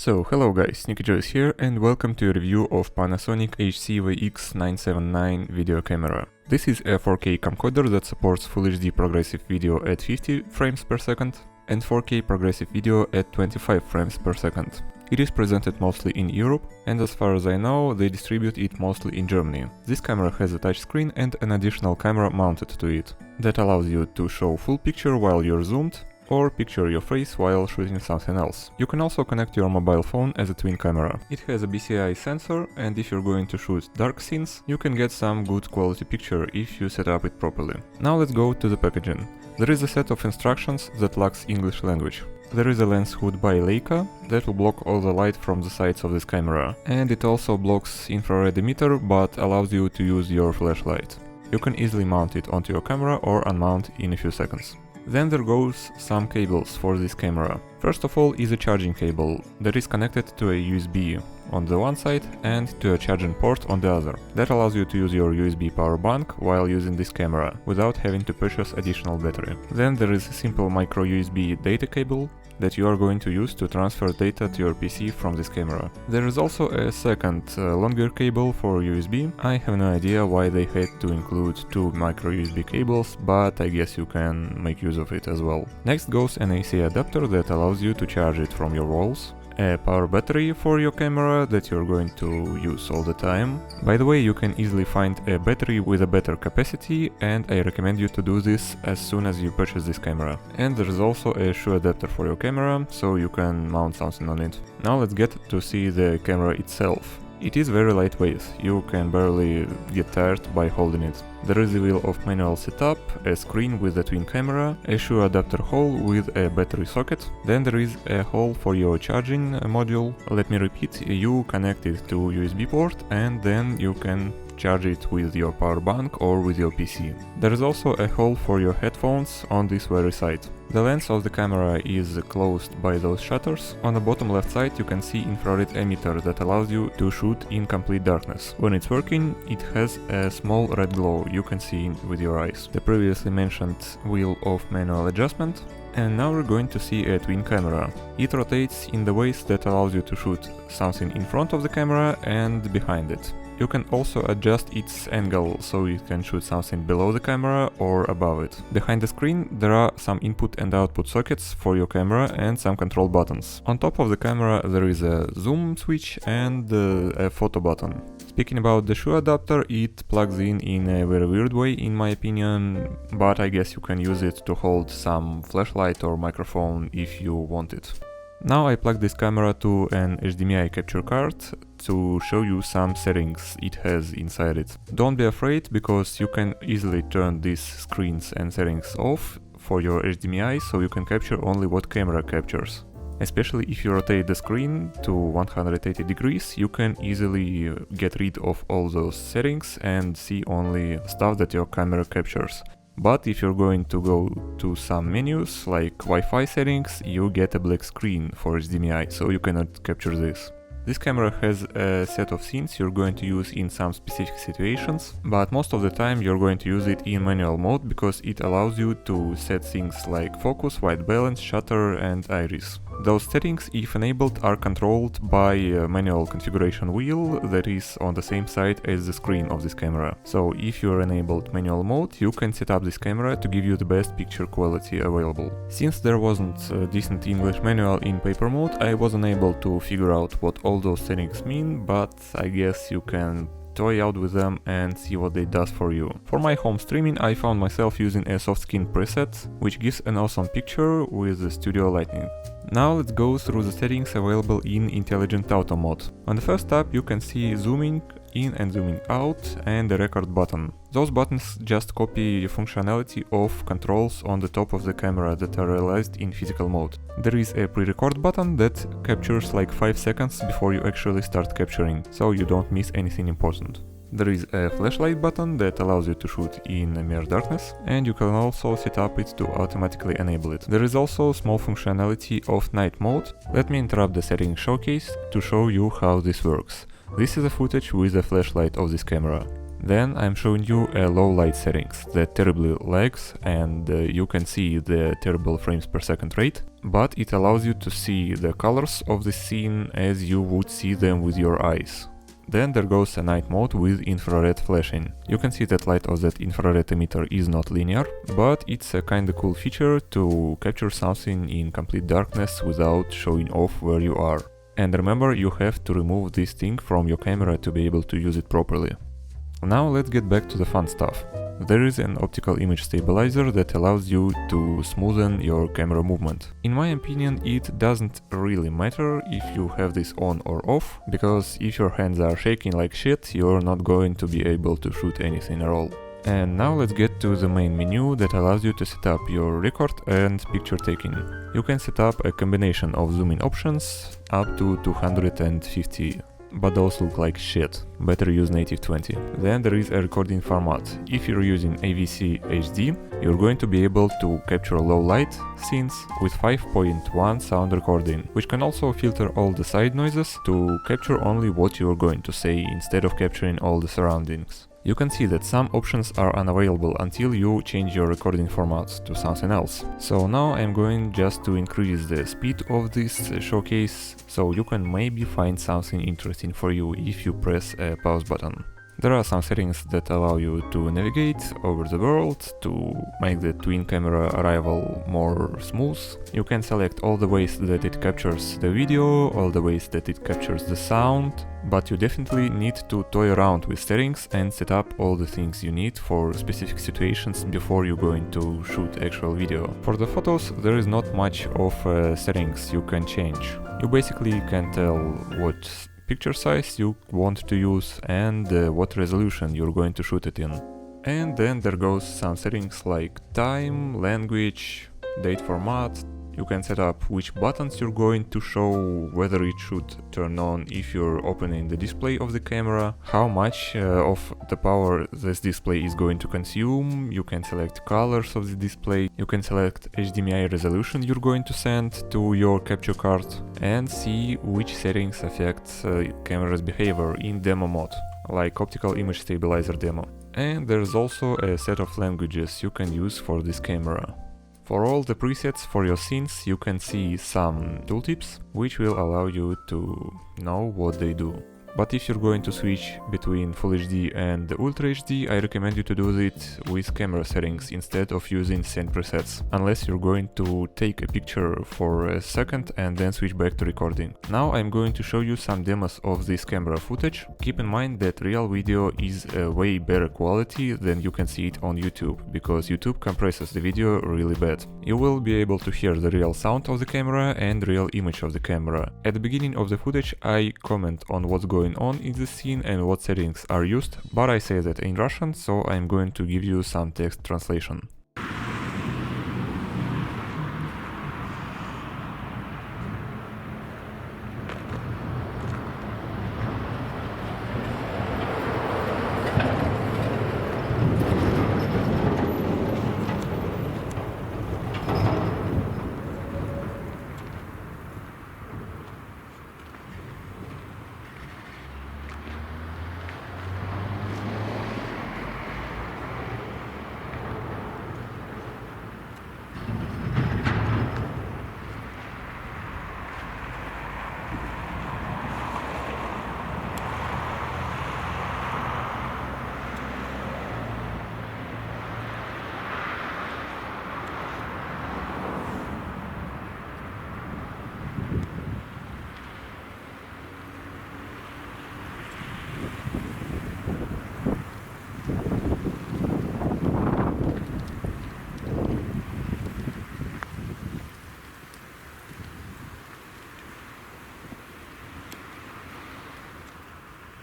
So hello guys, SneakyJoyce here and welcome to a review of Panasonic HC-WX979 video camera. This is a 4K camcorder that supports Full HD progressive video at 50 frames per second and 4K progressive video at 25 frames per second. It is presented mostly in Europe, and as far as I know, they distribute it mostly in Germany. This camera has a touchscreen and an additional camera mounted to it that allows you to show full picture while you're zoomed, or picture your face while shooting something else. You can also connect your mobile phone as a twin camera. It has a BCI sensor, and if you're going to shoot dark scenes, you can get some good quality picture if you set up it properly. Now let's go to the packaging. There is a set of instructions that lacks English language. There is a lens hood by Leica that will block all the light from the sides of this camera, and it also blocks infrared emitter but allows you to use your flashlight. You can easily mount it onto your camera or unmount in a few seconds. Then there goes some cables for this camera. First of all is a charging cable that is connected to a USB on the one side and to a charging port on the other. That allows you to use your USB power bank while using this camera without having to purchase additional battery. Then there is a simple micro USB data cable that you are going to use to transfer data to your PC from this camera. There is also a second longer cable for USB. I have no idea why they had to include two micro USB cables, but I guess you can make use of it as well. Next goes an AC adapter that allows you to charge it from your walls. A power battery for your camera that you're going to use all the time. By the way, you can easily find a battery with a better capacity, and I recommend you to do this as soon as you purchase this camera. And there is also a shoe adapter for your camera, so you can mount something on it. Now let's get to see the camera itself. It is very lightweight, you can barely get tired by holding it. There is a wheel of manual setup, a screen with a twin camera, a shoe adapter hole with a battery socket, then there is a hole for your charging module. Let me repeat, you connect it to USB port and then you can charge it with your power bank or with your PC. There is also a hole for your headphones on this very side. The lens of the camera is closed by those shutters. On the bottom left side you can see infrared emitter that allows you to shoot in complete darkness. When it's working, it has a small red glow you can see with your eyes. The previously mentioned wheel of manual adjustment. And now we're going to see a twin camera. It rotates in the ways that allows you to shoot something in front of the camera and behind it. You can also adjust its angle so you can shoot something below the camera or above it. Behind the screen there are some input and output sockets for your camera and some control buttons. On top of the camera there is a zoom switch and a photo button. Speaking about the shoe adapter, it plugs in a very weird way in my opinion, but I guess you can use it to hold some flashlight or microphone if you want it. Now I plug this camera to an HDMI capture card to show you some settings it has inside it. Don't be afraid, because you can easily turn these screens and settings off for your HDMI so you can capture only what camera captures. Especially if you rotate the screen to 180 degrees, you can easily get rid of all those settings and see only stuff that your camera captures. But if you're going to go to some menus like Wi-Fi settings, you get a black screen for HDMI, so you cannot capture this. This camera has a set of scenes you're going to use in some specific situations, but most of the time you're going to use it in manual mode because it allows you to set things like focus, white balance, shutter and iris. Those settings, if enabled, are controlled by a manual configuration wheel that is on the same side as the screen of this camera. So if you're enabled manual mode, you can set up this camera to give you the best picture quality available. Since there wasn't a decent English manual in paper mode, I wasn't able to figure out what all those settings mean, but I guess you can toy out with them and see what it does for you. For my home streaming, I found myself using a soft skin preset, which gives an awesome picture with the studio lighting. Now let's go through the settings available in Intelligent Auto mode. On the first tab you can see zooming in and zooming out and the record button. Those buttons just copy functionality of controls on the top of the camera that are realized in physical mode. There is a pre-record button that captures like 5 seconds before you actually start capturing, so you don't miss anything important. There is a flashlight button that allows you to shoot in mere darkness, and you can also set up it to automatically enable it. There is also small functionality of night mode. Let me interrupt the settings showcase to show you how this works. This is a footage with the flashlight of this camera. Then I'm showing you a low light settings that terribly lags, and you can see the terrible frames per second rate, but it allows you to see the colors of the scene as you would see them with your eyes. Then there goes a night mode with infrared flashing. You can see that light of that infrared emitter is not linear, but it's a kinda cool feature to capture something in complete darkness without showing off where you are. And remember, you have to remove this thing from your camera to be able to use it properly. Now let's get back to the fun stuff. There is an optical image stabilizer that allows you to smoothen your camera movement. In my opinion, it doesn't really matter if you have this on or off, because if your hands are shaking like shit, you're not going to be able to shoot anything at all. And now let's get to the main menu that allows you to set up your record and picture taking. You can set up a combination of zooming options up to 250. But those look like shit. Better use native 20. Then there is a recording format. If you're using AVC HD, you're going to be able to capture low light scenes with 5.1 sound recording, which can also filter all the side noises to capture only what you're going to say instead of capturing all the surroundings. You can see that some options are unavailable until you change your recording format to something else. So now I'm going just to increase the speed of this showcase, so you can maybe find something interesting for you if you press a pause button. There are some settings that allow you to navigate over the world to make the twin camera arrival more smooth. You can select all the ways that it captures the video, all the ways that it captures the sound, but you definitely need to toy around with settings and set up all the things you need for specific situations before you go into shoot actual video. For the photos, there is not much of settings you can change. You basically can tell what picture size you want to use and what resolution you're going to shoot it in. And then there goes some settings like time, language, date format. You can set up which buttons you're going to show, whether it should turn on if you're opening the display of the camera, how much of the power this display is going to consume. You can select colors of the display, you can select HDMI resolution you're going to send to your capture card, and see which settings affect camera's behavior in demo mode, like optical image stabilizer demo. And there's also a set of languages you can use for this camera. For all the presets for your scenes, you can see some tooltips, which will allow you to know what they do. But if you're going to switch between Full HD and Ultra HD, I recommend you to do it with camera settings instead of using send presets, unless you're going to take a picture for a second and then switch back to recording. Now I'm going to show you some demos of this camera footage. Keep in mind that real video is a way better quality than you can see it on YouTube, because YouTube compresses the video really bad. You will be able to hear the real sound of the camera and real image of the camera. At the beginning of the footage I comment on what's going on in the scene and what settings are used, but I say that in Russian, so I'm going to give you some text translation.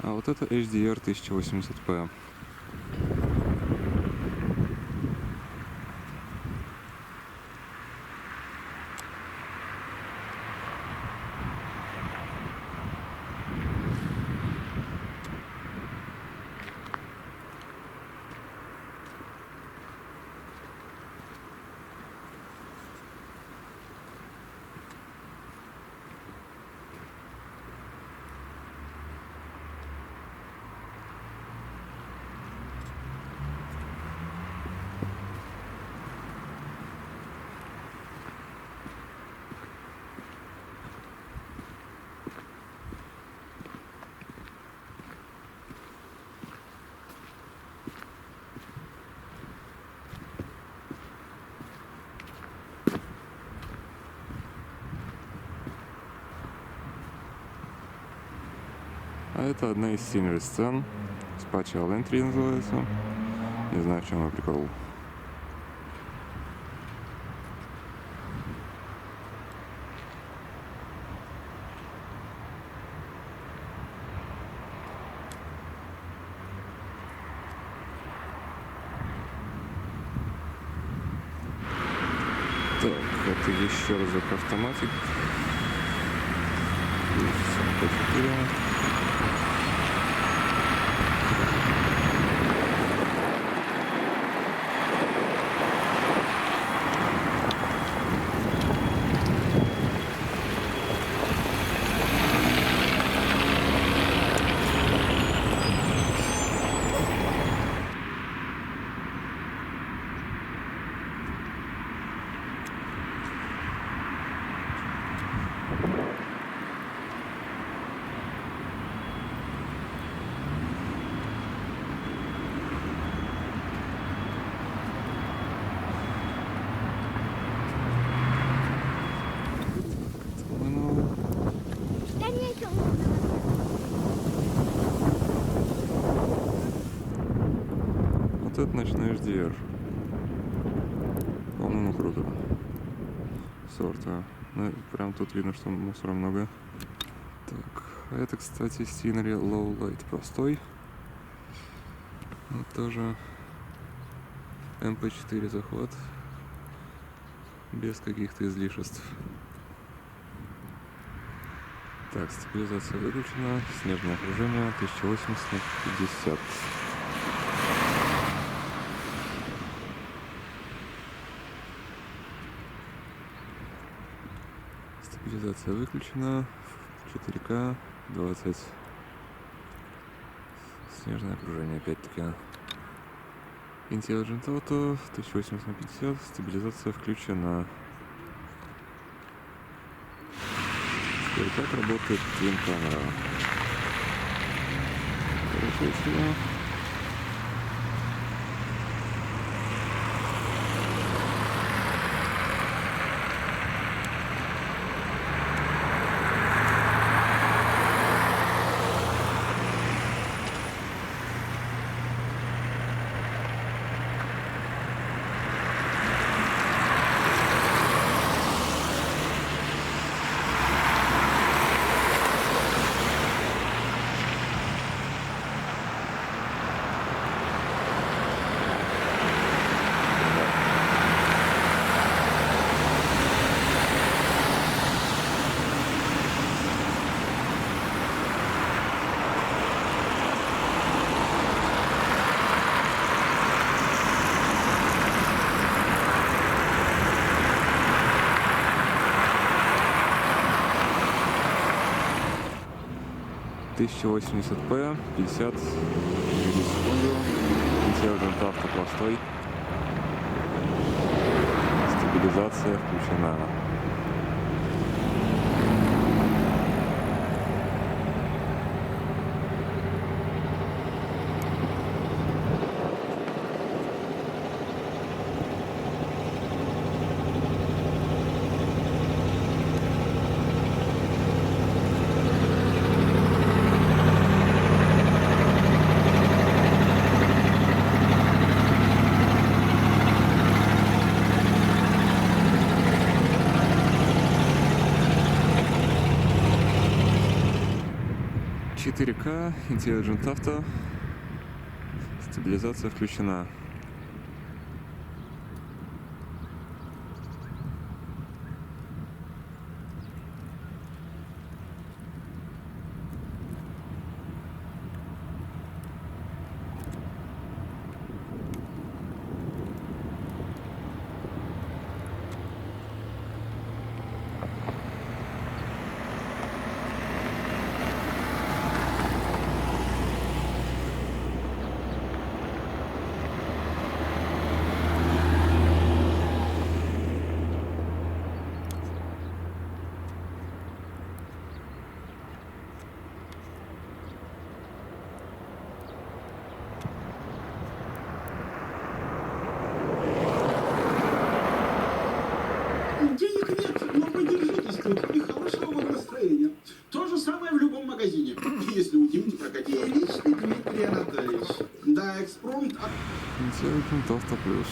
А вот это HDR 1080p. А это одна из синеры сцен. Spatial Entry называется. Не знаю, в чем его прикол. Так, это еще разок автоматик. 244. Вот это ночной HDR. По-моему, круто. Сорта. Ну, прям тут видно, что мусора много. Так, а это, кстати, Scenery Low Light простой. Вот тоже MP4 захват. Без каких-то излишеств. Так, стабилизация выключена. Снежное окружение 1080 на 50. Стабилизация выключена. 4К 20. Снежное окружение опять-таки. Intellegent Auto 1080 на 50. Стабилизация включена. Теперь как работает Twin камера? Короче, всего. .1080p, 50 миллисекунду, Intellegent Auto простой, стабилизация включена. .4К, Intellegent Auto, стабилизация включена. Intellegent Auto Plus.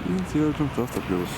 Intellegent Auto Plus.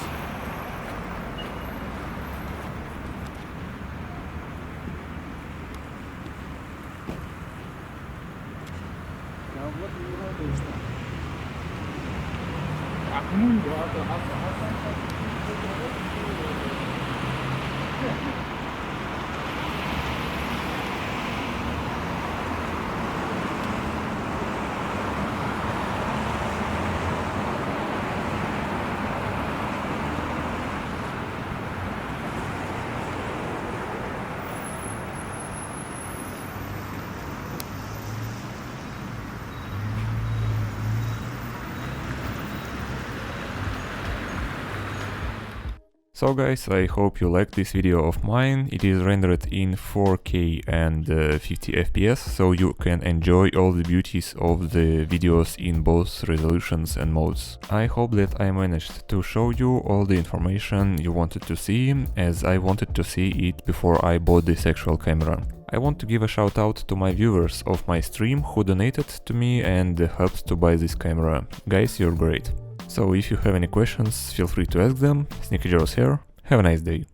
So guys, I hope you liked this video of mine. It is rendered in 4K and 50 FPS, so you can enjoy all the beauties of the videos in both resolutions and modes. I hope that I managed to show you all the information you wanted to see, as I wanted to see it before I bought this actual camera. I want to give a shout out to my viewers of my stream who donated to me and helped to buy this camera. Guys, you're great. So if you have any questions, feel free to ask them. Sneaky Joe's here. Have a nice day.